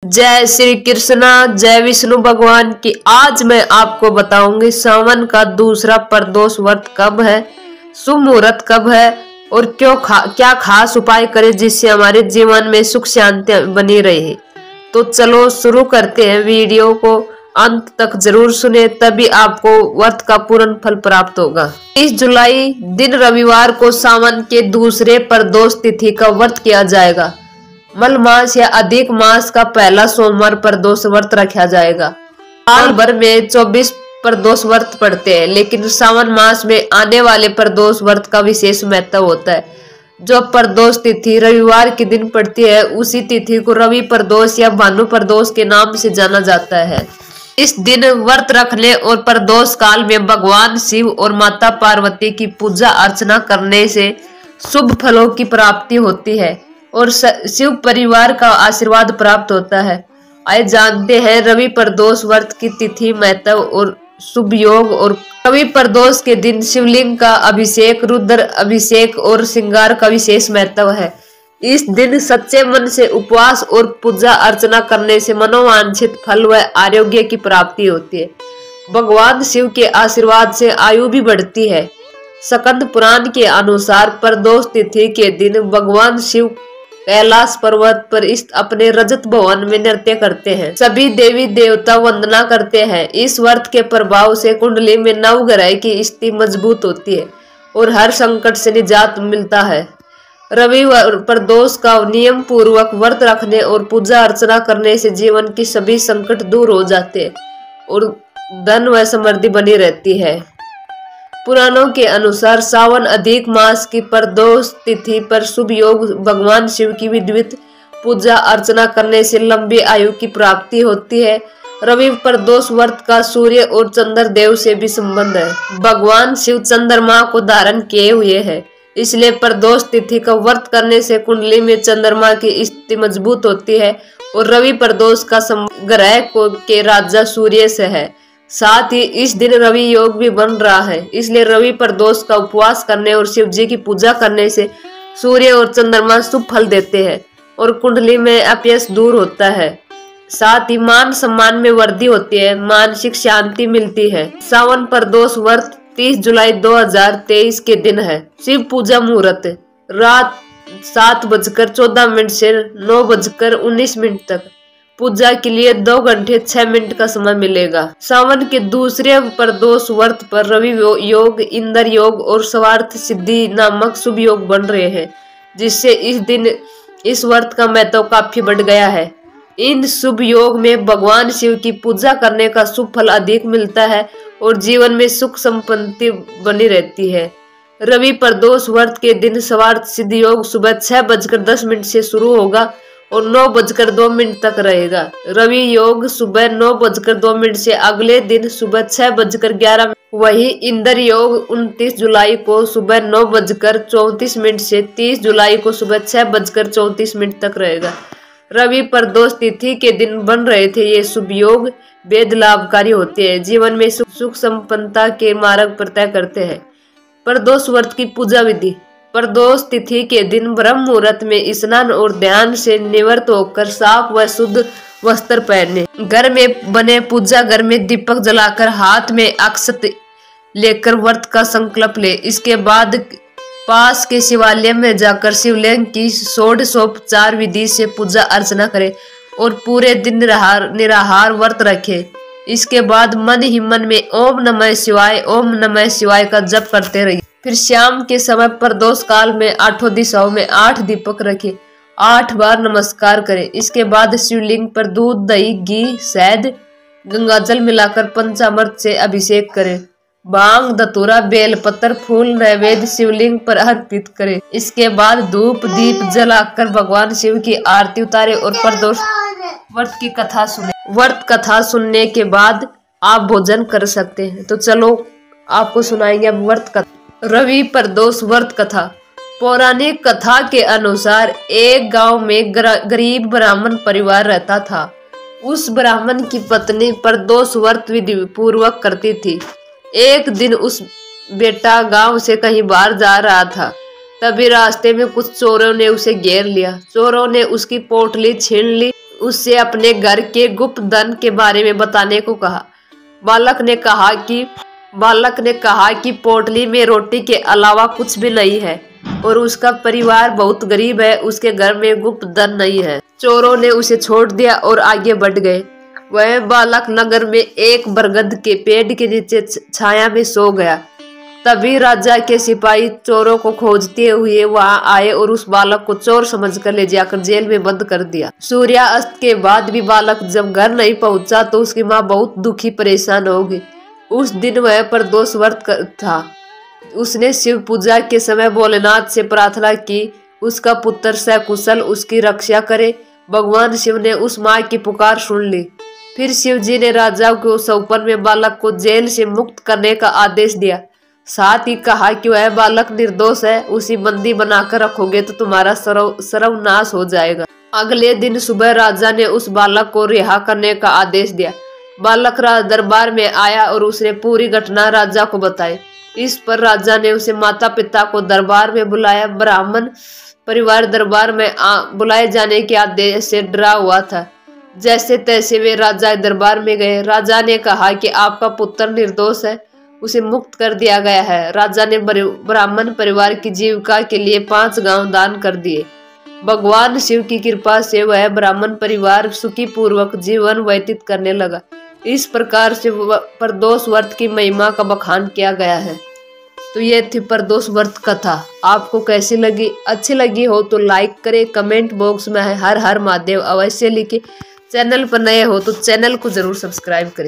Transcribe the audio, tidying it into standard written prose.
जय श्री कृष्णा, जय विष्णु भगवान की। आज मैं आपको बताऊंगी सावन का दूसरा प्रदोष व्रत कब है, शुभ मुहूर्त कब है और क्या खास उपाय करें जिससे हमारे जीवन में सुख शांति बनी रहे। तो चलो शुरू करते हैं। वीडियो को अंत तक जरूर सुने, तभी आपको व्रत का पूर्ण फल प्राप्त होगा। 30 जुलाई दिन रविवार को सावन के दूसरे प्रदोष तिथि का व्रत किया जाएगा। मल मास या अधिक मास का पहला सोमवार प्रदोष व्रत रखा जाएगा। साल भर में 24 प्रदोष व्रत पड़ते हैं, लेकिन सावन मास में आने वाले प्रदोष व्रत का विशेष महत्व होता है। जो प्रदोष तिथि रविवार के दिन पड़ती है, उसी तिथि को रवि प्रदोष या भानु प्रदोष के नाम से जाना जाता है। इस दिन व्रत रखने और प्रदोष काल में भगवान शिव और माता पार्वती की पूजा अर्चना करने से शुभ फलों की प्राप्ति होती है और शिव परिवार का आशीर्वाद प्राप्त होता है। आइए जानते हैं रवि प्रदोष व्रत की तिथि, महत्व और शुभ योग। और रवि प्रदोष के दिन शिवलिंग का अभिषेक, रुद्र अभिषेक और श्रृंगार का विशेष महत्व है। इस दिन सच्चे मन से उपवास और पूजा अर्चना करने से मनोवांछित फल व आरोग्य की प्राप्ति होती है। भगवान शिव के आशीर्वाद से आयु भी बढ़ती है। स्कंद पुराण के अनुसार प्रदोष तिथि के दिन भगवान शिव कैलाश पर्वत पर स्थित अपने रजत भवन में नृत्य करते हैं। सभी देवी देवता वंदना करते हैं। इस व्रत के प्रभाव से कुंडली में नवग्रह की स्थिति मजबूत होती है और हर संकट से निजात मिलता है। रवि प्रदोष का नियम पूर्वक व्रत रखने और पूजा अर्चना करने से जीवन की सभी संकट दूर हो जाते हैं और धन व समृद्धि बनी रहती है। पुराणों के अनुसार सावन अधिक मास की प्रदोष तिथि पर शुभ योग, भगवान शिव की विधिवत पूजा अर्चना करने से लंबी आयु की प्राप्ति होती है। रवि प्रदोष व्रत का सूर्य और चंद्र देव से भी संबंध है। भगवान शिव चंद्रमा को धारण किए हुए है, इसलिए प्रदोष तिथि का व्रत करने से कुंडली में चंद्रमा की स्थिति मजबूत होती है और रवि प्रदोष का ग्रह के राजा सूर्य से है। साथ ही इस दिन रवि योग भी बन रहा है, इसलिए रवि प्रदोष का उपवास करने और शिव जी की पूजा करने से सूर्य और चंद्रमा शुभ फल देते हैं और कुंडली में अपयश दूर होता है। साथ ही मान सम्मान में वृद्धि होती है, मानसिक शांति मिलती है। सावन प्रदोष व्रत 30 जुलाई 2023 के दिन है। शिव पूजा मुहूर्त रात 7:14 से 9:19 तक। पूजा के लिए 2 घंटे 6 मिनट का समय मिलेगा। सावन के दूसरे प्रदोष व्रत पर रवि योग, इंद्र योग और स्वार्थ सिद्धि नामक शुभ योग बन रहे हैं, जिससे इस दिन इस व्रत का महत्व काफी बढ़ गया है। इन शुभ योग में भगवान शिव की पूजा करने का शुभ फल अधिक मिलता है और जीवन में सुख संपत्ति बनी रहती है। रवि प्रदोष व्रत के दिन स्वार्थ सिद्धि योग सुबह 6:10 से शुरू होगा और 9:02 तक रहेगा। रवि योग सुबह 9:02 से अगले दिन सुबह 6:11। वही इंद्र योग 29 जुलाई को सुबह 9:34 से 30 जुलाई को सुबह 6:34 तक रहेगा। रवि प्रदोष तिथि के दिन बन रहे थे ये शुभ योग वेद लाभकारी होते हैं, जीवन में सुख संपन्नता के मार्ग पर तय करते हैं। प्रदोष व्रत की पूजा विधि। प्रदोष तिथि के दिन ब्रह्म मुहूर्त में स्नान और ध्यान से निवृत्त होकर साफ व शुद्ध वस्त्र पहने। घर में बने पूजा घर में दीपक जलाकर हाथ में अक्षत लेकर व्रत का संकल्प ले। इसके बाद पास के शिवालय में जाकर शिवलिंग की षोडशोपचार विधि से पूजा अर्चना करे और पूरे दिन निराहार व्रत रखे। इसके बाद मन ही मन में ओम नमः शिवाय का जप करते रहिए। फिर शाम के समय प्रदोष काल में 8 दिशाओं में 8 दीपक रखे, 8 बार नमस्कार करें। इसके बाद शिवलिंग पर दूध, दही, घी, शहद, गंगाजल मिलाकर पंचामृत से अभिषेक करें। भांग, धतूरा, बेलपत्र, फूल नैवेद्य शिवलिंग पर अर्पित करें। इसके बाद धूप दीप जलाकर भगवान शिव की आरती उतारे और प्रदोष व्रत की कथा सुने। व्रत कथा सुनने के बाद आप भोजन कर सकते हैं। तो चलो आपको सुनाएंगे अब व्रत कथा। रवि प्रदोष व्रत कथा। पौराणिक कथा के अनुसार एक गांव में गरीब ब्राह्मण परिवार रहता था। उस ब्राह्मण की पत्नी प्रदोष व्रत विधि पूर्वक करती थी। एक दिन उस बेटा गांव से कहीं बाहर जा रहा था, तभी रास्ते में कुछ चोरों ने उसे घेर लिया। चोरों ने उसकी पोटली छीन ली उससे अपने घर के गुप्त धन के बारे में बताने को कहा। बालक ने कहा कि पोटली में रोटी के अलावा कुछ भी नहीं है और उसका परिवार बहुत गरीब है, उसके घर में गुप्त धन नहीं है। चोरों ने उसे छोड़ दिया और आगे बढ़ गए। वह बालक नगर में एक बरगद के पेड़ के नीचे छाया में सो गया। तभी राजा के सिपाही चोरों को खोजते हुए वहां आए और उस बालक को चोर समझकर ले जाकर जेल में बंद कर दिया। सूर्यास्त के बाद भी बालक जब घर नहीं पहुंचा तो उसकी माँ बहुत दुखी परेशान हो गई। उस दिन वह प्रदोष व्रत था। उसने शिव पूजा के समय भोलेनाथ से प्रार्थना की उसका पुत्र सकुशल उसकी रक्षा करे। भगवान शिव ने उस माँ की पुकार सुन ली। फिर शिव जी ने राजा को सौपन में बालक को जेल से मुक्त करने का आदेश दिया। साथ ही कहा कि वह बालक निर्दोष है, उसी बंदी बनाकर रखोगे तो तुम्हारा सर्वनाश हो जाएगा। अगले दिन सुबह राजा ने उस बालक को रिहा करने का आदेश दिया। बालक दरबार में आया और उसने पूरी घटना राजा को बताई। इस पर राजा ने उसे माता पिता को दरबार में बुलाया। ब्राह्मण परिवार दरबार में बुलाए जाने के आदेश से डरा हुआ था। जैसे तैसे वे राजा दरबार में गए। राजा ने कहा कि आपका पुत्र निर्दोष है, उसे मुक्त कर दिया गया है। राजा ने ब्राह्मण परिवार की जीविका के लिए 5 गांव दान कर दिए। भगवान शिव की कृपा से वह ब्राह्मण परिवार सुखी पूर्वक जीवन व्यतीत करने लगा। इस प्रकार से प्रदोष व्रत की महिमा का बखान किया गया है। तो ये थी प्रदोष व्रत कथा। आपको कैसी लगी? अच्छी लगी हो तो लाइक करें, कमेंट बॉक्स में है हर हर महादेव अवश्य लिखें। चैनल पर नए हो तो चैनल को जरूर सब्सक्राइब करें।